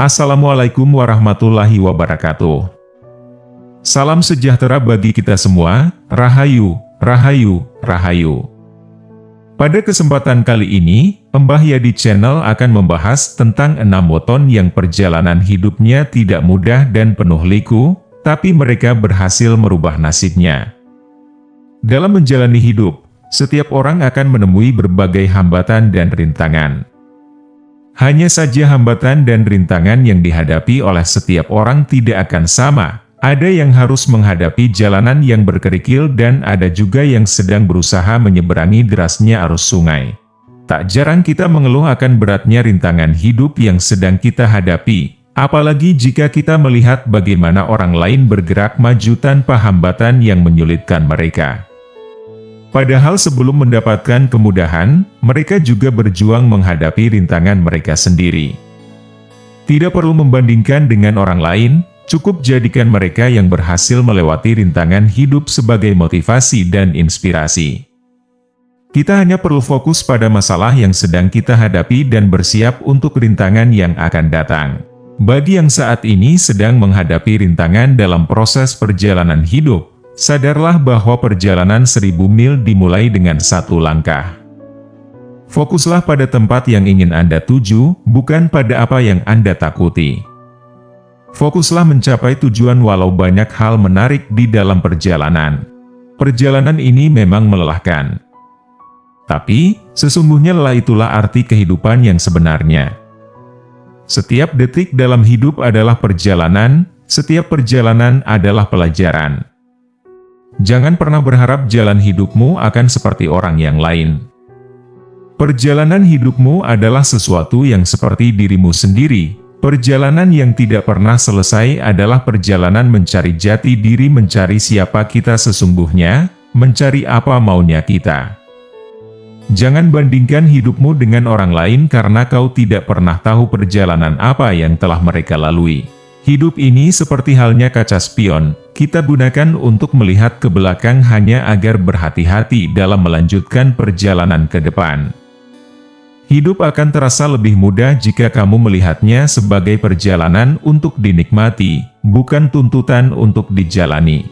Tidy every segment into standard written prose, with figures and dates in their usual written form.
Assalamualaikum warahmatullahi wabarakatuh. Salam sejahtera bagi kita semua, Rahayu, Rahayu, Rahayu. Pada kesempatan kali ini, Mbah Yadi Channel akan membahas tentang 6 weton yang perjalanan hidupnya tidak mudah dan penuh liku, tapi mereka berhasil merubah nasibnya. Dalam menjalani hidup, setiap orang akan menemui berbagai hambatan dan rintangan. Hanya saja hambatan dan rintangan yang dihadapi oleh setiap orang tidak akan sama. Ada yang harus menghadapi jalanan yang berkerikil dan ada juga yang sedang berusaha menyeberangi derasnya arus sungai. Tak jarang kita mengeluh akan beratnya rintangan hidup yang sedang kita hadapi, apalagi jika kita melihat bagaimana orang lain bergerak maju tanpa hambatan yang menyulitkan mereka. Padahal sebelum mendapatkan kemudahan, mereka juga berjuang menghadapi rintangan mereka sendiri. Tidak perlu membandingkan dengan orang lain, cukup jadikan mereka yang berhasil melewati rintangan hidup sebagai motivasi dan inspirasi. Kita hanya perlu fokus pada masalah yang sedang kita hadapi dan bersiap untuk rintangan yang akan datang. Bagi yang saat ini sedang menghadapi rintangan dalam proses perjalanan hidup, sadarlah bahwa perjalanan 1000 mil dimulai dengan satu langkah. Fokuslah pada tempat yang ingin Anda tuju, bukan pada apa yang Anda takuti. Fokuslah mencapai tujuan walau banyak hal menarik di dalam perjalanan. Perjalanan ini memang melelahkan. Tapi, sesungguhnya lelah itulah arti kehidupan yang sebenarnya. Setiap detik dalam hidup adalah perjalanan, setiap perjalanan adalah pelajaran. Jangan pernah berharap jalan hidupmu akan seperti orang yang lain. Perjalanan hidupmu adalah sesuatu yang seperti dirimu sendiri. Perjalanan yang tidak pernah selesai adalah perjalanan mencari jati diri, mencari siapa kita sesungguhnya, mencari apa maunya kita. Jangan bandingkan hidupmu dengan orang lain karena kau tidak pernah tahu perjalanan apa yang telah mereka lalui. Hidup ini seperti halnya kaca spion, kita gunakan untuk melihat ke belakang hanya agar berhati-hati dalam melanjutkan perjalanan ke depan. Hidup akan terasa lebih mudah jika kamu melihatnya sebagai perjalanan untuk dinikmati, bukan tuntutan untuk dijalani.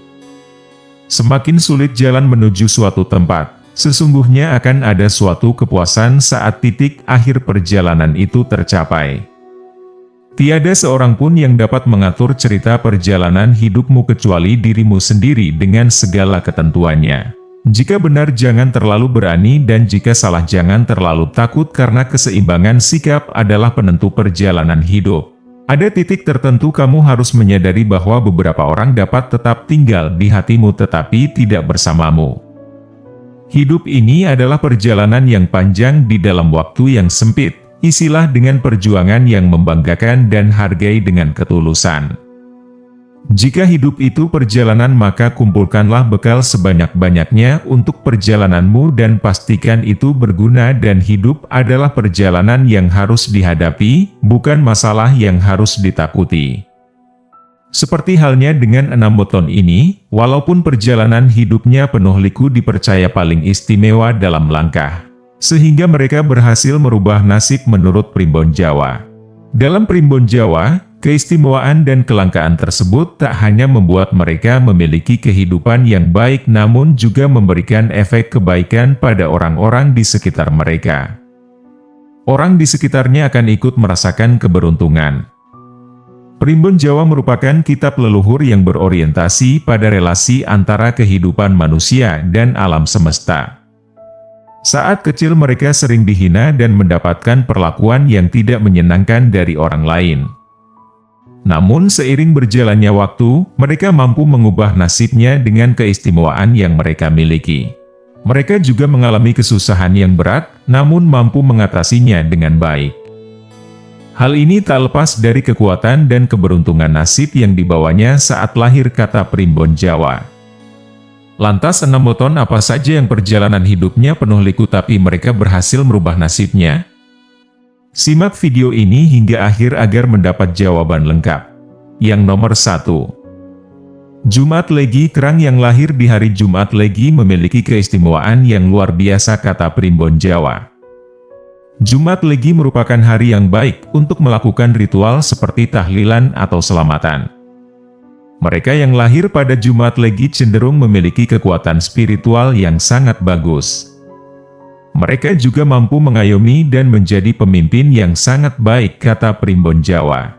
Semakin sulit jalan menuju suatu tempat, sesungguhnya akan ada suatu kepuasan saat titik akhir perjalanan itu tercapai. Tiada seorang pun yang dapat mengatur cerita perjalanan hidupmu kecuali dirimu sendiri dengan segala ketentuannya. Jika benar jangan terlalu berani dan jika salah jangan terlalu takut karena keseimbangan sikap adalah penentu perjalanan hidup. Ada titik tertentu kamu harus menyadari bahwa beberapa orang dapat tetap tinggal di hatimu tetapi tidak bersamamu. Hidup ini adalah perjalanan yang panjang di dalam waktu yang sempit. Isilah dengan perjuangan yang membanggakan dan hargai dengan ketulusan. Jika hidup itu perjalanan maka kumpulkanlah bekal sebanyak-banyaknya untuk perjalananmu dan pastikan itu berguna dan hidup adalah perjalanan yang harus dihadapi, bukan masalah yang harus ditakuti. Seperti halnya dengan 6 weton ini, walaupun perjalanan hidupnya penuh liku dipercaya paling istimewa dalam langkah. Sehingga mereka berhasil merubah nasib menurut Primbon Jawa. Dalam Primbon Jawa, keistimewaan dan kelangkaan tersebut tak hanya membuat mereka memiliki kehidupan yang baik namun juga memberikan efek kebaikan pada orang-orang di sekitar mereka. Orang di sekitarnya akan ikut merasakan keberuntungan. Primbon Jawa merupakan kitab leluhur yang berorientasi pada relasi antara kehidupan manusia dan alam semesta. Saat kecil mereka sering dihina dan mendapatkan perlakuan yang tidak menyenangkan dari orang lain. Namun seiring berjalannya waktu, mereka mampu mengubah nasibnya dengan keistimewaan yang mereka miliki. Mereka juga mengalami kesusahan yang berat, namun mampu mengatasinya dengan baik. Hal ini tak lepas dari kekuatan dan keberuntungan nasib yang dibawanya saat lahir, kata Primbon Jawa. Lantas 6 weton apa saja yang perjalanan hidupnya penuh liku tapi mereka berhasil merubah nasibnya? Simak video ini hingga akhir agar mendapat jawaban lengkap. Yang nomor 1. Jumat Legi. Kerang yang lahir di hari Jumat Legi memiliki keistimewaan yang luar biasa, kata Primbon Jawa. Jumat Legi merupakan hari yang baik untuk melakukan ritual seperti tahlilan atau selamatan. Mereka yang lahir pada Jumat Legi cenderung memiliki kekuatan spiritual yang sangat bagus. Mereka juga mampu mengayomi dan menjadi pemimpin yang sangat baik, kata Primbon Jawa.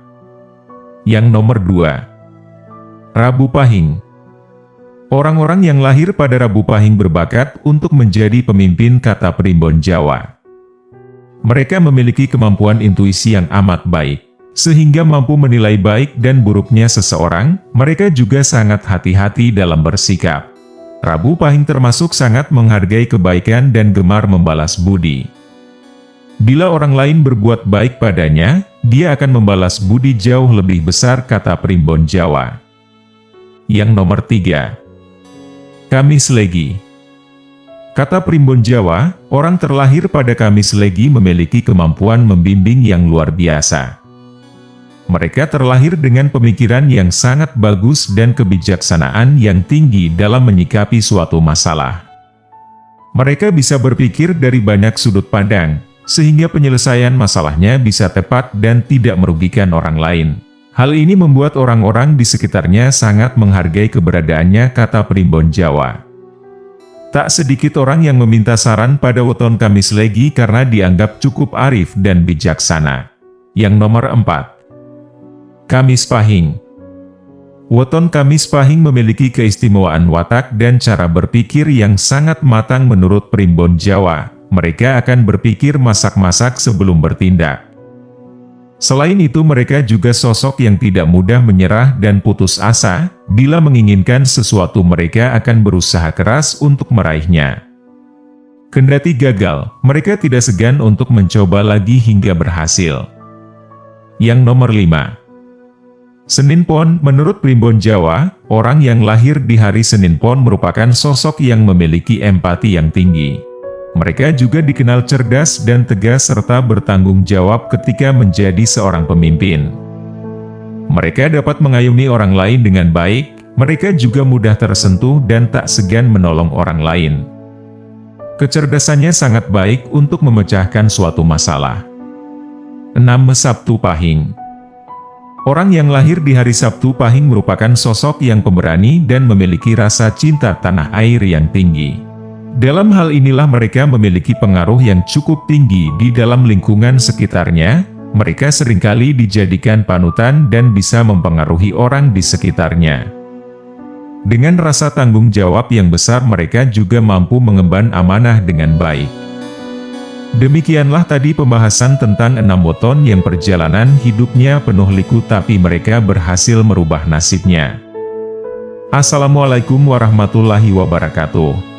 Yang nomor 2. Rabu Pahing. Orang-orang yang lahir pada Rabu Pahing berbakat untuk menjadi pemimpin, kata Primbon Jawa. Mereka memiliki kemampuan intuisi yang amat baik, sehingga mampu menilai baik dan buruknya seseorang. Mereka juga sangat hati-hati dalam bersikap. Rabu Pahing termasuk sangat menghargai kebaikan dan gemar membalas budi. Bila orang lain berbuat baik padanya, dia akan membalas budi jauh lebih besar, kata Primbon Jawa. Yang nomor 3. Kamis Legi. Kata Primbon Jawa, orang terlahir pada Kamis Legi memiliki kemampuan membimbing yang luar biasa. Mereka terlahir dengan pemikiran yang sangat bagus dan kebijaksanaan yang tinggi dalam menyikapi suatu masalah. Mereka bisa berpikir dari banyak sudut pandang, sehingga penyelesaian masalahnya bisa tepat dan tidak merugikan orang lain. Hal ini membuat orang-orang di sekitarnya sangat menghargai keberadaannya, kata Primbon Jawa. Tak sedikit orang yang meminta saran pada weton Kamis Legi karena dianggap cukup arif dan bijaksana. Yang nomor 4. Kamis Pahing. Weton Kamis Pahing memiliki keistimewaan watak dan cara berpikir yang sangat matang menurut Primbon Jawa. Mereka akan berpikir masak-masak sebelum bertindak. Selain itu, mereka juga sosok yang tidak mudah menyerah dan putus asa. Bila menginginkan sesuatu, mereka akan berusaha keras untuk meraihnya. Kendati gagal, mereka tidak segan untuk mencoba lagi hingga berhasil. Yang nomor 5. Senin Pon. Menurut Primbon Jawa, orang yang lahir di hari Senin Pon merupakan sosok yang memiliki empati yang tinggi. Mereka juga dikenal cerdas dan tegas serta bertanggung jawab ketika menjadi seorang pemimpin. Mereka dapat mengayomi orang lain dengan baik, mereka juga mudah tersentuh dan tak segan menolong orang lain. Kecerdasannya sangat baik untuk memecahkan suatu masalah. 6. Sabtu Pahing. Orang yang lahir di hari Sabtu Pahing merupakan sosok yang pemberani dan memiliki rasa cinta tanah air yang tinggi. Dalam hal inilah mereka memiliki pengaruh yang cukup tinggi di dalam lingkungan sekitarnya. Mereka seringkali dijadikan panutan dan bisa mempengaruhi orang di sekitarnya. Dengan rasa tanggung jawab yang besar, mereka juga mampu mengemban amanah dengan baik. Demikianlah tadi pembahasan tentang 6 weton yang perjalanan hidupnya penuh liku tapi mereka berhasil merubah nasibnya. Assalamualaikum warahmatullahi wabarakatuh.